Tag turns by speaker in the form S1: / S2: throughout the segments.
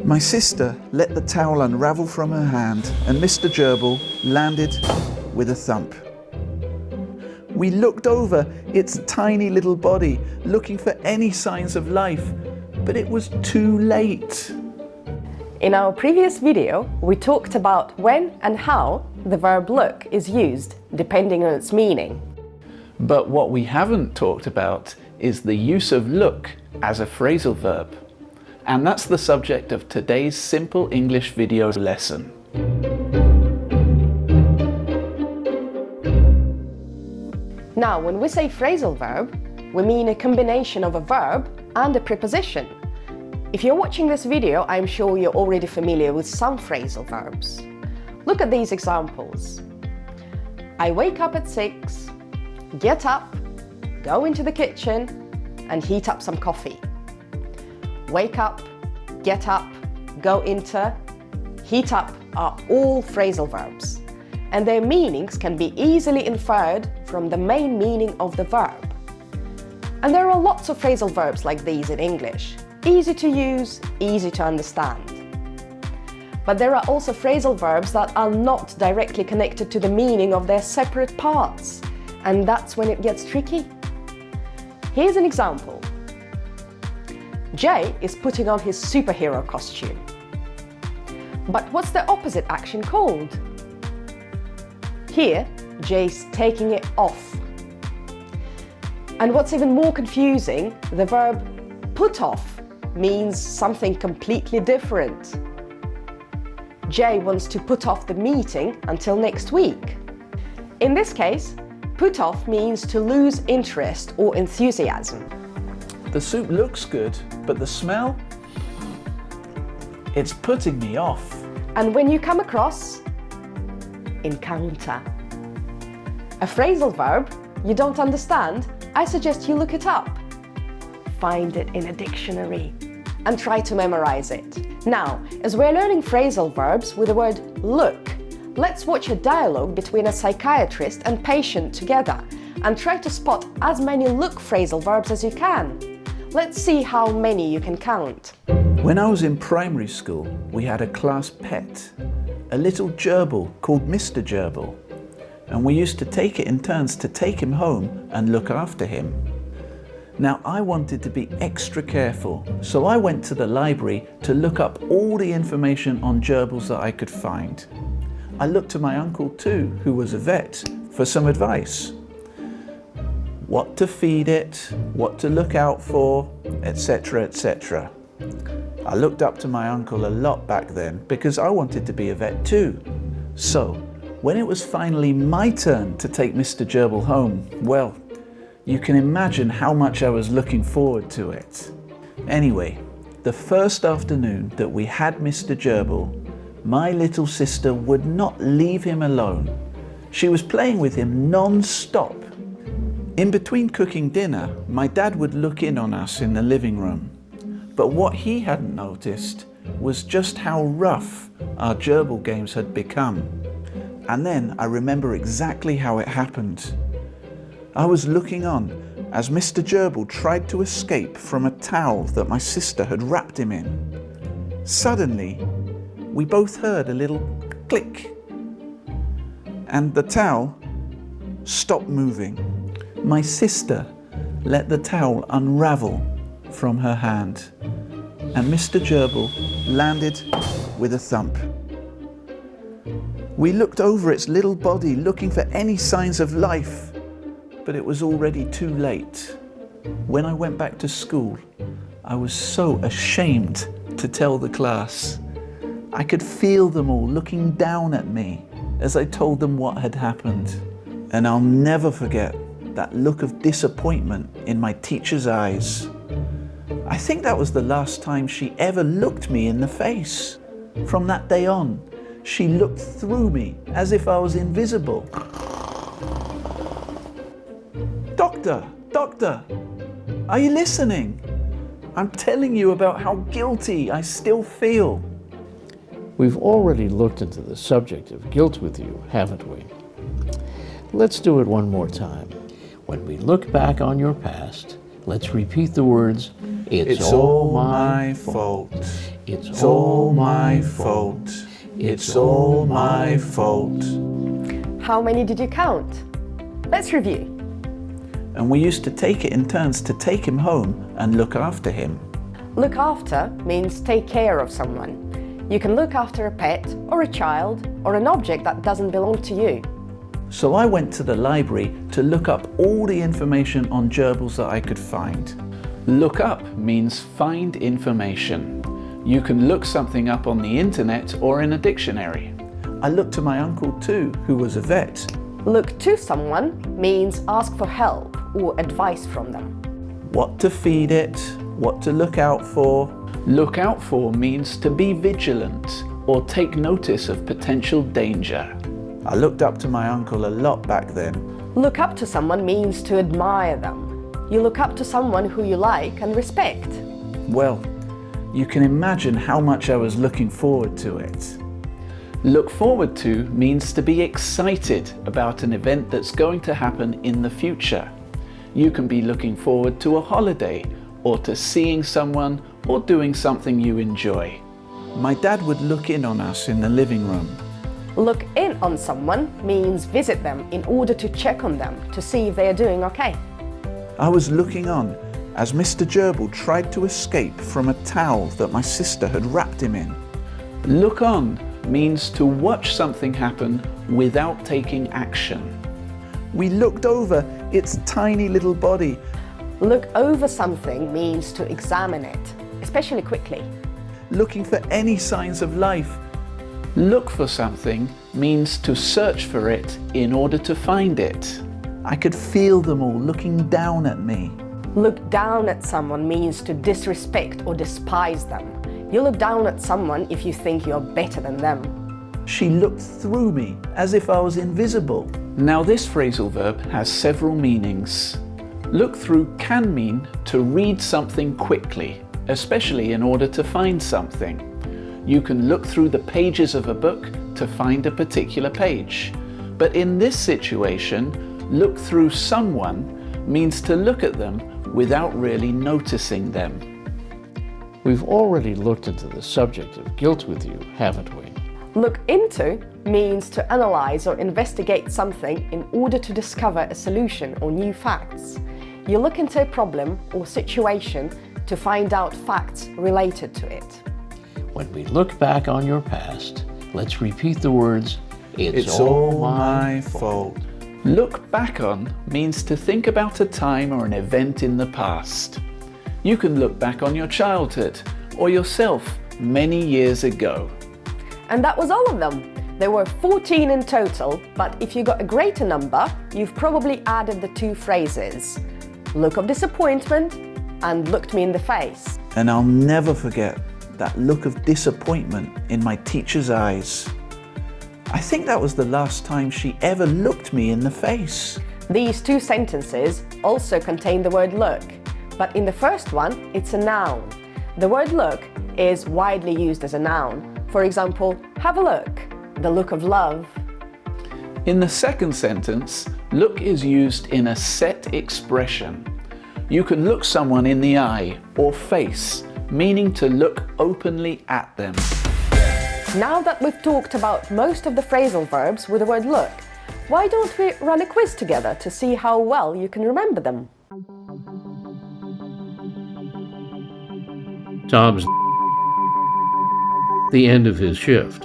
S1: My sister let the towel unravel from her hand and Mr. Gerbil landed with a thump. We looked over its tiny little body looking for any signs of life, but it was too late.
S2: In our previous video, we talked about when and how the verb look is used, depending on its meaning.
S1: But what we haven't talked about is the use of look as a phrasal verb. And that's the subject of today's simple English video lesson.
S2: Now, when we say phrasal verb, we mean a combination of a verb and a preposition. If you're watching this video, I'm sure you're already familiar with some phrasal verbs. Look at these examples. I wake up at 6, get up, go into the kitchen, and heat up some coffee. Wake up, get up, go into, heat up are all phrasal verbs, and their meanings can be easily inferred from the main meaning of the verb. And there are lots of phrasal verbs like these in English. Easy to use, easy to understand. But there are also phrasal verbs that are not directly connected to the meaning of their separate parts, and that's when it gets tricky. Here's an example. Jay is putting on his superhero costume. But what's the opposite action called? Here, Jay's taking it off. And what's even more confusing, the verb put off means something completely different. Jay wants to put off the meeting until next week. In this case, put off means to lose interest or enthusiasm.
S1: The soup looks good, but the smell? It's putting me off.
S2: And when you come across encounter, a phrasal verb you don't understand, I suggest you look it up. Find it in a dictionary and try to memorize it. Now, as we're learning phrasal verbs with the word look, let's watch a dialogue between a psychiatrist and patient together and try to spot as many look phrasal verbs as you can. Let's see how many you can count.
S1: When I was in primary school, we had a class pet, a little gerbil called Mr. Gerbil, and we used to take it in turns to take him home and look after him. Now, I wanted to be extra careful, so I went to the library to look up all the information on gerbils that I could find. I looked to my uncle too, who was a vet, for some advice. What to feed it, what to look out for, etc., etc. I looked up to my uncle a lot back then because I wanted to be a vet too. So, when it was finally my turn to take Mr. Gerbil home, well, you can imagine how much I was looking forward to it. Anyway, the first afternoon that we had Mr. Gerbil, my little sister would not leave him alone. She was playing with him non-stop. In between cooking dinner, my dad would look in on us in the living room. But what he hadn't noticed was just how rough our gerbil games had become. And then I remember exactly how it happened. I was looking on as Mr. Gerbil tried to escape from a towel that my sister had wrapped him in. Suddenly, we both heard a little click, and the towel stopped moving. My sister let the towel unravel from her hand, and Mr. Gerbil landed with a thump. We looked over its little body looking for any signs of life, but it was already too late. When I went back to school, I was so ashamed to tell the class. I could feel them all looking down at me as I told them what had happened. And I'll never forget that look of disappointment in my teacher's eyes. I think that was the last time she ever looked me in the face. From that day on, she looked through me as if I was invisible. Doctor, are you listening? I'm telling you about how guilty I still feel.
S3: We've already looked into the subject of guilt with you, haven't we? Let's do it one more time. When we look back on your past, let's repeat the words, It's all my fault.
S1: It's all my fault. It's all my fault.
S2: How many did you count? Let's review.
S1: And we used to take it in turns to take him home and look after him.
S2: Look after means take care of someone. You can look after a pet or a child or an object that doesn't belong to you.
S1: So I went to the library to look up all the information on gerbils that I could find. Look up means find information. You can look something up on the internet or in a dictionary. I looked to my uncle too, who was a vet.
S2: Look to someone means ask for help or advice from them.
S1: What to feed it, what to look out for. Look out for means to be vigilant or take notice of potential danger. I looked up to my uncle a lot back then.
S2: Look up to someone means to admire them. You look up to someone who you like and respect.
S1: Well, you can imagine how much I was looking forward to it. Look forward to means to be excited about an event that's going to happen in the future. You can be looking forward to a holiday or to seeing someone or doing something you enjoy. My dad would look in on us in the living room.
S2: Look in on someone means visit them in order to check on them to see if they are doing okay.
S1: I was looking on as Mr. Gerbil tried to escape from a towel that my sister had wrapped him in. Look on means to watch something happen without taking action. We looked over its tiny little body.
S2: Look over something means to examine it, especially quickly.
S1: Looking for any signs of life. Look for something means to search for it in order to find it. I could feel them all looking down at me.
S2: Look down at someone means to disrespect or despise them. You look down at someone if you think you're better than them.
S1: She looked through me as if I was invisible. Now this phrasal verb has several meanings. Look through can mean to read something quickly, especially in order to find something. You can look through the pages of a book to find a particular page. But in this situation, look through someone means to look at them without really noticing them.
S3: We've already looked into the subject of guilt with you, haven't we?
S2: Look into means to analyze or investigate something in order to discover a solution or new facts. You look into a problem or situation to find out facts related to it.
S3: When we look back on your past, let's repeat the words,
S1: It's all my fault. Look back on means to think about a time or an event in the past. You can look back on your childhood or yourself many years ago.
S2: And that was all of them. There were 14 in total, but if you got a greater number, you've probably added the two phrases, look of disappointment and looked me in the face.
S1: And I'll never forget that look of disappointment in my teacher's eyes. I think that was the last time she ever looked me in the face.
S2: These two sentences also contain the word look, but in the first one, it's a noun. The word look is widely used as a noun. For example, have a look, the look of love.
S1: In the second sentence, look is used in a set expression. You can look someone in the eye or face, meaning to look openly at them.
S2: Now that we've talked about most of the phrasal verbs with the word look, why don't we run a quiz together to see how well you can remember them?
S3: Tom's the end of his shift.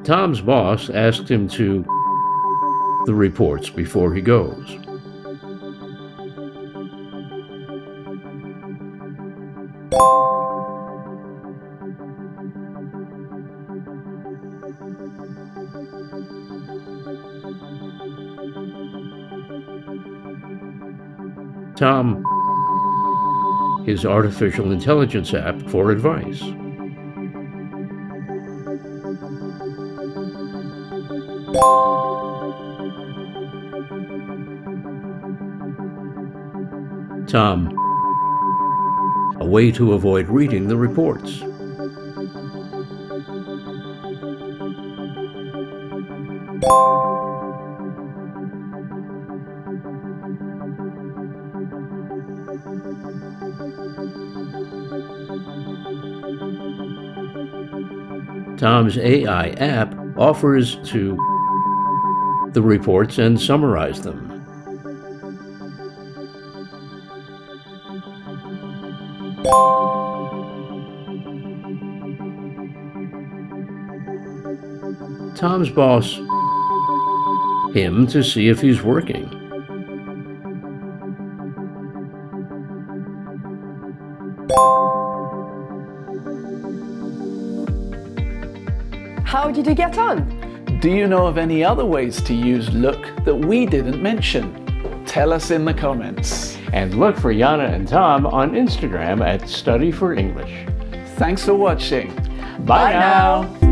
S3: Tom's boss asked him to the reports before he goes. Tom, his artificial intelligence app for advice. Tom, a way to avoid reading the reports. Tom's AI app offers to the reports and summarize them. Tom's boss him to see if he's working.
S2: How did you get on?
S1: Do you know of any other ways to use look that we didn't mention? Tell us in the comments.
S3: And look for Yana and Tom on Instagram at Study for English.
S1: Thanks for watching.
S3: Bye now.